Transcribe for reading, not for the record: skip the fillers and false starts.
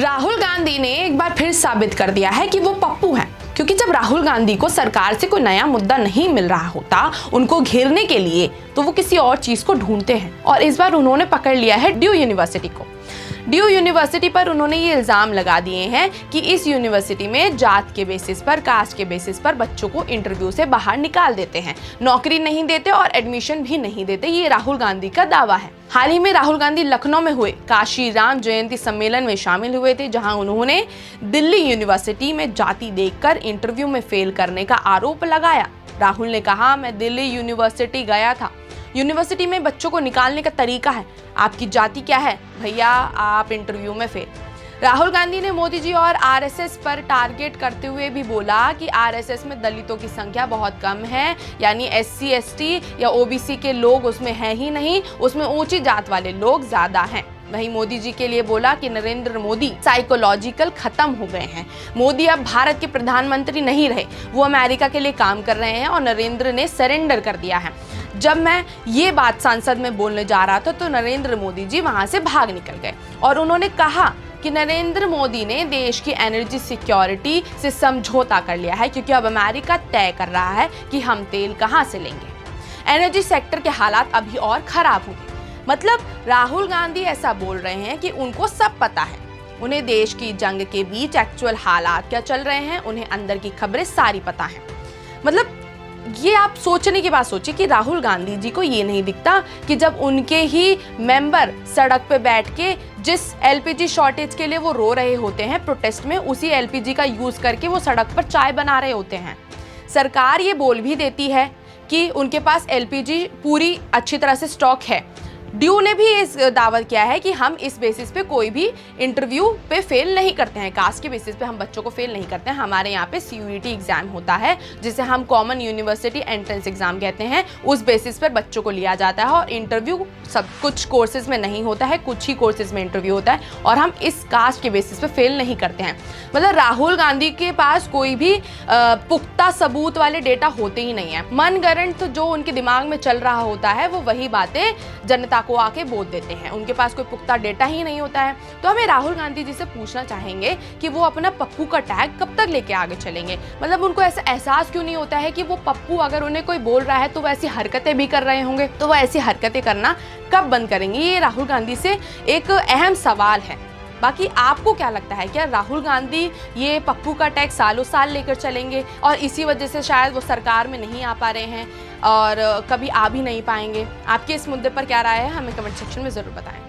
राहुल गांधी ने एक बार फिर साबित कर दिया है कि वो पप्पू हैं, क्योंकि जब राहुल गांधी को सरकार से कोई नया मुद्दा नहीं मिल रहा होता उनको घेरने के लिए, तो वो किसी और चीज को ढूंढते हैं। और इस बार उन्होंने पकड़ लिया है ड्यू यूनिवर्सिटी को। ड्यू यूनिवर्सिटी पर उन्होंने ये इल्जाम लगा दिए हैं कि इस यूनिवर्सिटी में जात के बेसिस पर, कास्ट के बेसिस पर बच्चों को इंटरव्यू से बाहर निकाल देते हैं, नौकरी नहीं देते और एडमिशन भी नहीं देते। ये राहुल गांधी का दावा है। हाल ही में राहुल गांधी लखनऊ में हुए काशी राम जयंती सम्मेलन में शामिल हुए थे, जहां उन्होंने दिल्ली यूनिवर्सिटी में जाति देखकर इंटरव्यू में फेल करने का आरोप लगाया। राहुल ने कहा, मैं दिल्ली यूनिवर्सिटी गया था, यूनिवर्सिटी में बच्चों को निकालने का तरीका है, आपकी जाति क्या है भैया, आप इंटरव्यू में फेल। राहुल गांधी ने मोदी जी और आरएसएस पर टारगेट करते हुए भी बोला कि आरएसएस में दलितों की संख्या बहुत कम है, यानी एससी एसटी या ओबीसी के लोग उसमें हैं ही नहीं, उसमें ऊंची जात वाले लोग ज्यादा हैं। वहीं मोदी जी के लिए बोला कि नरेंद्र मोदी साइकोलॉजिकल खत्म हो गए हैं। मोदी अब भारत के प्रधानमंत्री नहीं रहे, वो अमेरिका के लिए काम कर रहे हैं और नरेंद्र ने सरेंडर कर दिया है। जब मैं ये बात संसद में बोलने जा रहा था तो नरेंद्र मोदी जी वहां से भाग निकल गए और उन्होंने कहा कि नरेंद्र मोदी ने देश की एनर्जी सिक्योरिटी से समझौता कर लिया है, क्योंकि अब अमेरिका तय कर रहा है कि हम तेल कहां से लेंगे। एनर्जी सेक्टर के हालात अभी और खराब होंगे। मतलब राहुल गांधी ऐसा बोल रहे हैं कि उनको सब पता है, उन्हें देश की जंग के बीच एक्चुअल हालात क्या चल रहे हैं, उन्हें अंदर की खबरें सारी पता है। मतलब ये आप सोचने की बात सोचिए कि राहुल गांधी जी को ये नहीं दिखता कि जब उनके ही मेंबर सड़क पे बैठ के जिस एलपीजी शॉर्टेज के लिए वो रो रहे होते हैं प्रोटेस्ट में, उसी एलपीजी का यूज करके वो सड़क पर चाय बना रहे होते हैं। सरकार ये बोल भी देती है कि उनके पास एलपीजी पूरी अच्छी तरह से स्टॉक है। ड्यू ने भी इस दावा किया है कि हम इस बेसिस पे कोई भी इंटरव्यू पे फेल नहीं करते हैं, कास्ट के बेसिस पे हम बच्चों को फेल नहीं करते हैं। हमारे यहाँ पे CUET एग्जाम होता है, जिसे हम कॉमन यूनिवर्सिटी एंट्रेंस एग्जाम कहते हैं। उस बेसिस पर बच्चों को लिया जाता है और इंटरव्यू सब कुछ कोर्सेज में नहीं होता है, कुछ ही कोर्सेज में इंटरव्यू होता है और हम इस कास्ट के बेसिस पे फेल नहीं करते हैं। मतलब राहुल गांधी के पास कोई भी पुख्ता सबूत वाले डेटा होते ही नहीं है। मनगढ़ंत तो जो उनके दिमाग में चल रहा होता है वो वही बातें जनता को आके बोल देते हैं। उनके पास कोई पुख्ता डेटा ही नहीं होता है। तो हमें राहुल गांधी जी से पूछना चाहेंगे कि वो अपना पप्पू का टैग कब तक लेके आगे चलेंगे। मतलब उनको ऐसा एहसास क्यों नहीं होता है कि वो पप्पू, अगर उन्हें कोई बोल रहा है तो वो ऐसी हरकतें भी कर रहे होंगे, तो वो ऐसी हरकतें करना कब बंद करेंगे। ये राहुल गांधी से एक अहम सवाल है। बाकी आपको क्या लगता है, क्या राहुल गांधी ये पप्पू का टैग सालों साल लेकर चलेंगे और इसी वजह से शायद वो सरकार में नहीं आ पा रहे हैं और कभी आ भी नहीं पाएंगे? आपके इस मुद्दे पर क्या राय है, हमें कमेंट सेक्शन में ज़रूर बताएं।